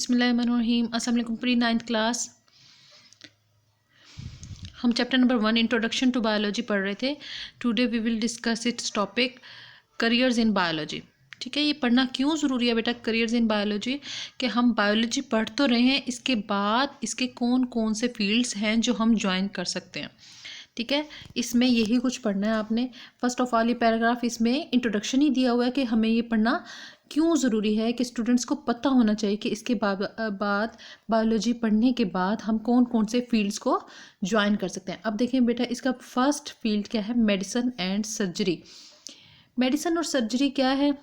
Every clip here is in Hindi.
बिस्मिल्लाहिर्रहमानिर्रहीम। अस्सलाम वालेकुम। प्री 9th क्लास हम chapter number 1 introduction to biology पढ़ रहे थे। Today we will discuss its topic careers in biology. ठीक है, ये पढ़ना क्यों ज़रूरी है बेटा करियर्स इन बायोलॉजी, कि हम बायोलॉजी पढ़ तो रहे हैं, इसके बाद इसके कौन कौन से फील्ड्स हैं जो हम ज्वाइन कर सकते हैं। ठीक है, इसमें यही कुछ पढ़ना है आपने। फर्स्ट ऑफ ऑल ये पैराग्राफ इसमें इंट्रोडक्शन ही दिया हुआ है कि हमें ये पढ़ना क्यों ज़रूरी है, कि स्टूडेंट्स को पता होना चाहिए कि इसके बाद बायोलॉजी पढ़ने के बाद हम कौन कौन से फील्ड्स को ज्वाइन कर सकते हैं। अब देखें बेटा, इसका फर्स्ट फील्ड क्या है, मेडिसिन एंड सर्जरी। मेडिसिन और सर्जरी क्या है,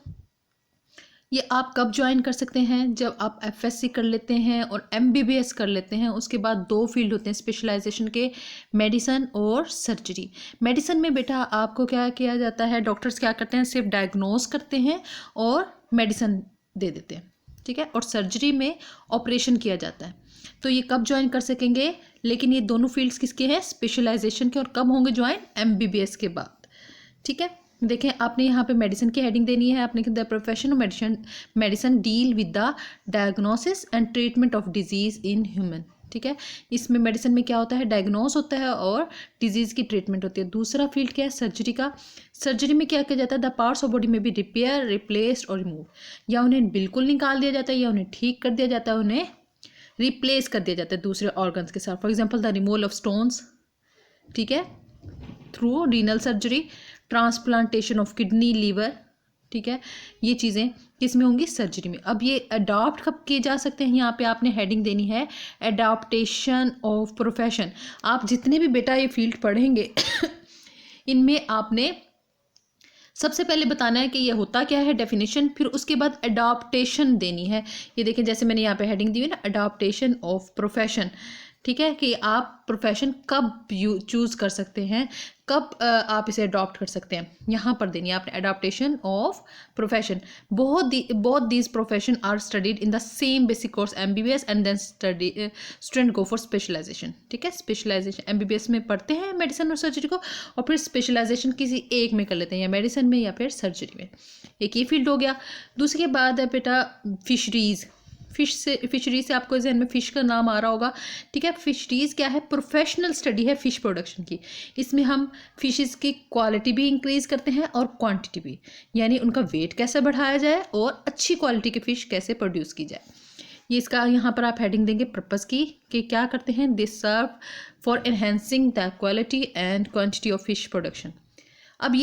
ये आप कब ज्वाइन कर सकते हैं, जब आप एफएससी कर लेते हैं और एमबीबीएस कर लेते हैं। उसके बाद दो फील्ड होते हैं स्पेशलाइजेशन के, मेडिसिन और सर्जरी। मेडिसिन में बेटा आपको क्या किया जाता है, डॉक्टर्स क्या करते हैं, सिर्फ डायग्नोस करते हैं और मेडिसिन दे देते हैं। ठीक है, और सर्जरी में ऑपरेशन किया जाता है। तो ये कब ज्वाइन कर सकेंगे, लेकिन ये दोनों फील्ड्स किसके हैं, स्पेशलाइजेशन के, और कब होंगे ज्वाइन, एमबीबीएस के बाद। ठीक है, देखें आपने यहाँ पे मेडिसिन की हेडिंग देनी है, आपने the profession of medicine deal with the diagnosis and treatment of disease in human. ठीक है, इसमें मेडिसिन में क्या होता है, डायग्नोस होता है और डिजीज़ की ट्रीटमेंट होती है। दूसरा फील्ड क्या है, सर्जरी का। सर्जरी में क्या किया जाता है, द पार्ट्स ऑफ बॉडी में भी रिपेयर, रिप्लेस्ड और रिमूव, या उन्हें बिल्कुल निकाल दिया जाता है या उन्हें ठीक कर दिया जाता है, उन्हें रिप्लेस कर दिया जाता है दूसरे ऑर्गन्स के साथ। For example the removal of stones, ठीक है, through renal surgery, transplantation of kidney, liver. ठीक है, ये चीज़ें किस में होंगी, सर्जरी में। अब ये अडॉप्ट कब किए जा सकते हैं, यहाँ पे आपने हेडिंग देनी है एडाप्टेशन ऑफ प्रोफेशन। आप जितने भी बेटा ये फील्ड पढ़ेंगे इनमें आपने सबसे पहले बताना है कि ये होता क्या है, डेफिनेशन, फिर उसके बाद अडॉप्टेशन देनी है। ये देखें, जैसे मैंने यहाँ पे हेडिंग दी हुई ना, अडॉप्टेशन ऑफ प्रोफेशन। ठीक है, कि आप प्रोफेशन कब चूज़ कर सकते हैं, कब आप इसे अडॉप्ट कर सकते हैं, यहाँ पर देनी है आपने adoption of profession. Both these profession are studied in the same basic course MBBS and then student go for specialization. ठीक है, स्पेशलाइजेशन एमबीबीएस में पढ़ते हैं मेडिसिन और सर्जरी को, और फिर स्पेशलाइजेशन किसी एक में कर लेते हैं, या मेडिसिन में या फिर सर्जरी में। एक ये फील्ड हो गया। दूसरे के बाद है बेटा फिशरीज़। फिशरीज से आपको जहन में फ़िश का नाम आ रहा होगा। ठीक है, फिशरीज़ क्या है, प्रोफेशनल स्टडी है फ़िश प्रोडक्शन की। इसमें हम फिशेस की क्वालिटी भी इंक्रीज़ करते हैं और क्वांटिटी भी, यानी उनका वेट कैसे बढ़ाया जाए और अच्छी क्वालिटी की फ़िश कैसे प्रोड्यूस की जाए। ये इसका यहाँ पर आप हेडिंग देंगे पर्पज़ की, कि क्या करते हैं, this serve for enhancing the quality and quantity of fish production. अब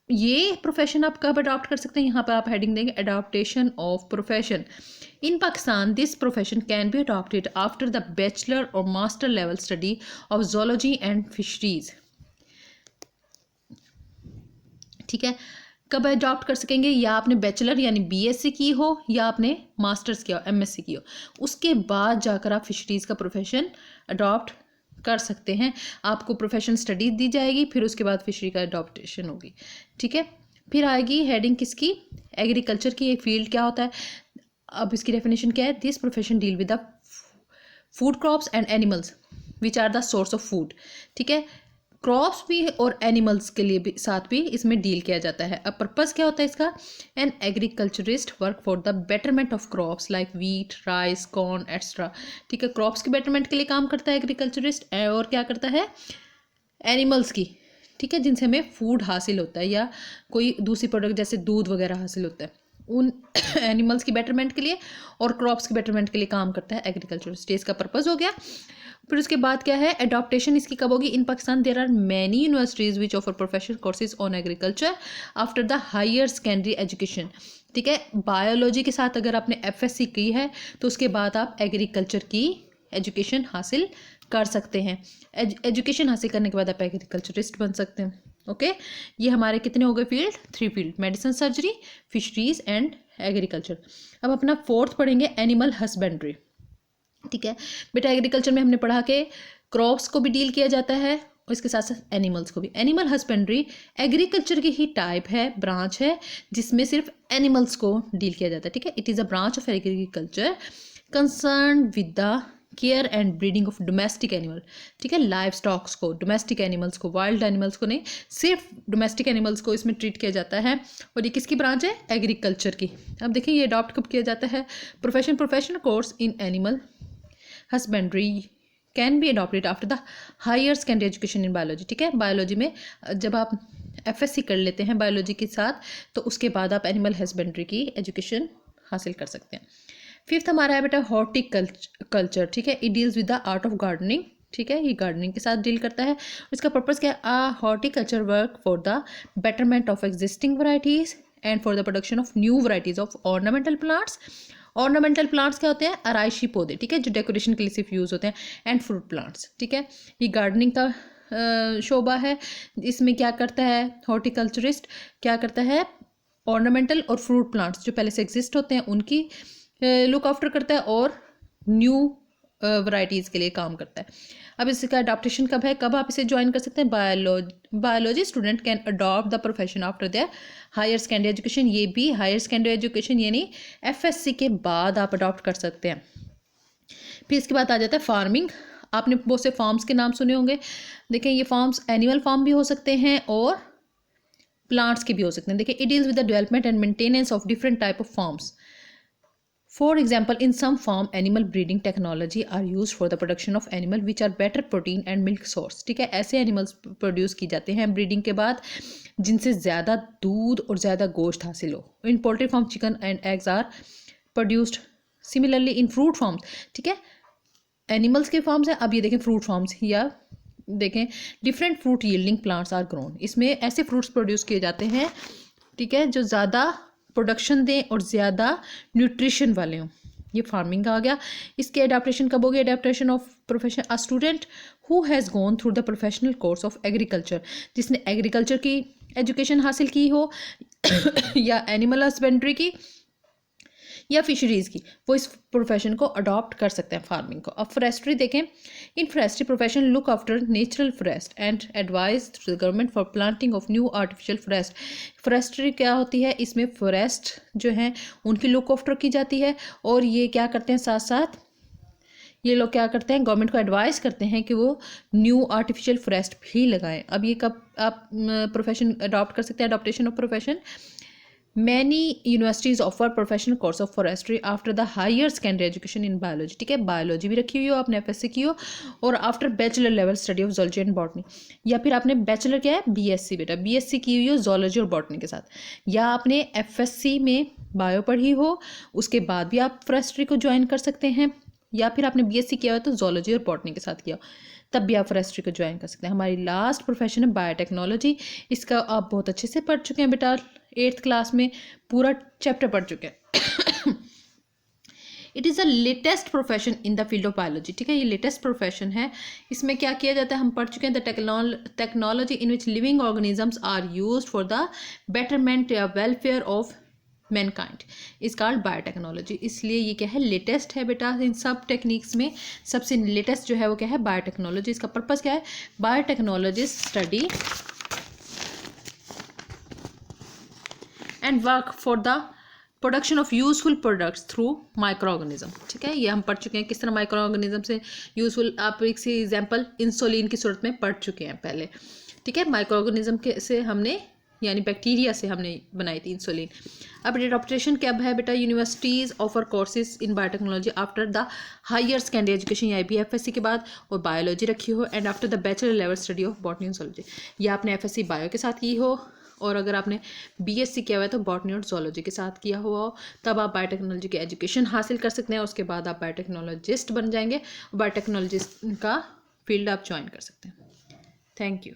ये प्रोफेशन आप कब अडॉप्ट कर सकते हैं, यहाँ पर आप हेडिंग देंगे adoption of profession. In Pakistan this profession can be adopted after the bachelor और master level study of zoology and fisheries. ठीक है, कब अडॉप्ट कर सकेंगे, या आपने बैचलर यानी बीएससी की हो, या आपने मास्टर्स किया हो, एमएससी की हो, उसके बाद जाकर आप फिशरीज़ का प्रोफेशन अडॉप्ट कर सकते हैं। आपको प्रोफेशन स्टडी दी जाएगी, फिर उसके बाद फिशरी का अडॉप्टेशन होगी। ठीक है, फिर आएगी हेडिंग किसकी, एग्रीकल्चर की। एक फील्ड क्या होता है, अब इसकी डेफिनेशन क्या है, this profession deal with the food crops and animals which are the source of food. ठीक है, क्रॉप्स भी और एनिमल्स के लिए भी साथ भी इसमें डील किया जाता है। अब पर्पज़ क्या होता है इसका, an agriculturist work for the betterment of crops like wheat, rice, corn extra. ठीक है, क्रॉप्स के बेटरमेंट के लिए काम करता है एग्रीकल्चरिस्ट, और क्या करता है, एनिमल्स की। ठीक है, जिनसे हमें फूड हासिल होता है या कोई दूसरी प्रोडक्ट जैसे दूध वगैरह हासिल होता है, उन एनिमल्स की बेटरमेंट के लिए और क्रॉप्स के बेटरमेंट के लिए काम करता है एग्रीकल्चरिस्ट। इसका पर्पज़ हो गया। फिर उसके बाद क्या है, अडॉप्टेशन इसकी कब होगी, in Pakistan there are many universities which offer professional courses on agriculture after the higher secondary education. ठीक है, बायोलॉजी के साथ अगर आपने एफएससी की है तो उसके बाद आप एग्रीकल्चर की एजुकेशन हासिल कर सकते हैं। एजुकेशन हासिल करने के बाद आप एग्रीकल्चरिस्ट बन सकते हैं। ओके, ये हमारे कितने हो गए field, 3 field, medicine, surgery, fisheries and agriculture. अब अपना फोर्थ पढ़ेंगे, एनिमल हस्बेंड्री। ठीक है बेटा, एग्रीकल्चर में हमने पढ़ा के क्रॉप्स को भी डील किया जाता है और इसके साथ साथ एनिमल्स को भी। एनिमल हस्बेंड्री एग्रीकल्चर की ही टाइप है, ब्रांच है, जिसमें सिर्फ एनिमल्स को डील किया जाता है। ठीक है, it is a branch of agriculture concern with the care and breeding of domestic animal, ठीक है, लाइव स्टॉक्स को, डोमेस्टिक एनिमल्स को, वाइल्ड एनिमल्स को नहीं, सिर्फ डोमेस्टिक एनिमल्स को इसमें ट्रीट किया जाता है। और ये किसकी ब्रांच है? एग्रीकल्चर की। अब देखिए ये अडॉप्ट कब किया जाता है? Professional course in animal husbandry can be adopted after the higher secondary education in biology, ठीक है। बायोलॉजी में जब आप FSC कर लेते हैं बायोलॉजी के साथ, तो उसके बाद आप एनिमल हस्बेंड्री की एजुकेशन हासिल कर सकते हैं। फिफ्थ हमारा है बेटा हॉर्टिकल्चर, ठीक है। It deals with the art of gardening, ठीक है, ये गार्डनिंग के साथ डील करता है। इसका पर्पस क्या है? Horticulture work for the betterment of existing varieties and for the production of new varieties of ornamental plants. Ornamental plants क्या होते हैं? आराइशी पौधे, ठीक है, जो डेकोरेशन के लिए सिर्फ यूज़ होते हैं। एंड फ्रूट प्लांट्स, ठीक है। ये गार्डनिंग का शोबा है। इसमें क्या करता है हॉर्टिकल्चरिस्ट? क्या करता है? ऑर्नामेंटल और फ्रूट प्लांट्स जो पहले से एग्जिस्ट होते हैं उनकी लुक आफ्टर करता है और न्यू वैरायटीज़ के लिए काम करता है। अब इसका अडॉप्टेशन कब है? कब आप इसे ज्वाइन कर सकते हैं? Biology student can adopt the profession after their higher secondary education. ये भी हायर सेकेंडरी एजुकेशन यानी FSC के बाद आप अडॉप्ट कर सकते हैं। फिर इसके बाद आ जाता है फार्मिंग। आपने बहुत से फार्म्स के नाम सुने होंगे। देखिए ये फार्म्स एनिमल फार्म भी हो सकते हैं और प्लांट्स के भी हो सकते हैं। देखिए it deals with the development and maintenance of different type of farms. For example, in some farm, animal breeding technology are used for the production of animal which are better protein and milk source, ठीक है। ऐसे एनिमल्स प्रोड्यूस की जाते हैं ब्रीडिंग के बाद जिनसे ज़्यादा दूध और ज़्यादा गोश्त हासिल हो। In poultry farm chicken and eggs are produced similarly in fruit farms, ठीक है। एनिमल्स के फार्म्स हैं। अब ये देखें फ्रूट फार्म्स, या देखें different fruit yielding plants are grown. इसमें ऐसे फ्रूट्स प्रोड्यूस किए जाते हैं, ठीक है, जो ज़्यादा प्रोडक्शन दें और ज़्यादा न्यूट्रिशन वाले हों। ये फार्मिंग आ गया। इसके अडाप्टेशन कब होगी? Adaptation of profession a student who has gone through the professional course of agriculture, जिसने एग्रीकल्चर की एजुकेशन हासिल की हो या एनिमल हस्बेंड्री की या फिशरीज़ की, वो इस प्रोफेशन को अडॉप्ट कर सकते हैं फार्मिंग को। अब फॉरेस्ट्री देखें। In forestry profession look after natural forest and advise through the government for planting of new artificial forest. Forestry क्या होती है? इसमें फॉरेस्ट जो हैं उनकी लुक आफ्टर की जाती है और ये क्या करते हैं साथ साथ ये लोग क्या करते हैं गवर्नमेंट को एडवाइस करते हैं कि वो न्यू आर्टिफिशियल फॉरेस्ट भी लगाएं। अब ये कब आप प्रोफेशन अडॉप्ट कर सकते हैं? Adoption of profession. Many universities offer professional course of forestry after the higher secondary education in biology, ठीक है। बायोलॉजी भी रखी हुई हो आपने FSC की हो और after bachelor level study of zoology and botany, या फिर आपने बैचलर क्या है BSc बेटा BSc की हुई हो जोलॉजी और बॉटनी के साथ, या आपने FSC में बायो पढ़ी हो उसके बाद भी आप फॉरेस्ट्री को ज्वाइन कर सकते हैं, या फिर आपने BSc किया हो तो जोलॉजी और बॉटनी के साथ किया हो तब भी आप फॉरेस्ट्री को ज्वाइन कर सकते हैं। हमारी लास्ट प्रोफेशन है बायोटेक्नोलॉजी। इसका आप बहुत अच्छे से पढ़ चुके हैं बेटा, 8th क्लास में पूरा चैप्टर पढ़ चुके हैं। It is the latest profession in the field of biology, ठीक है, ये लेटेस्ट प्रोफेशन है। इसमें क्या किया जाता है? हम पढ़ चुके हैं the technology in which living organisms are used for the betterment या welfare of mankind is called biotechnology. इसलिए ये क्या है? लेटेस्ट है बेटा। इन सब टेक्निक्स में सबसे लेटेस्ट जो है वो क्या है? बायोटेक्नोलॉजी। इसका पर्पस क्या है? Biotechnologist study and work for the production of useful products through micro organism, ठीक है। ये हम पढ़ चुके हैं किस तरह माइक्रो ऑर्गेनिज्म से यूजफुल, आप एक सी एग्जाम्पल इंसुलिन की सूरत में पढ़ चुके हैं पहले, ठीक है। माइक्रो ऑर्गेनिज्म के से हमने यानी बैक्टीरिया से हमने बनाई थी इंसुलिन। अब अडॉप्टेशन क्या है बेटा? Universities offer courses in biotechnology after the higher secondary education, या भी FSC के बाद और बायोलॉजी रखी हो, and after the bachelor level study of botany and zoology, या आपने FSC बायो के साथ की हो और अगर आपने BSc किया हुआ है तो बॉटनी और जोलॉजी के साथ किया हुआ हो, तब आप बायोटेक्नोलॉजी की एजुकेशन हासिल कर सकते हैं। उसके बाद आप बायोटेक्नोलॉजिस्ट बन जाएंगे, बायोटेक्नोलॉजिस्ट का फील्ड आप ज्वाइन कर सकते हैं। Thank you.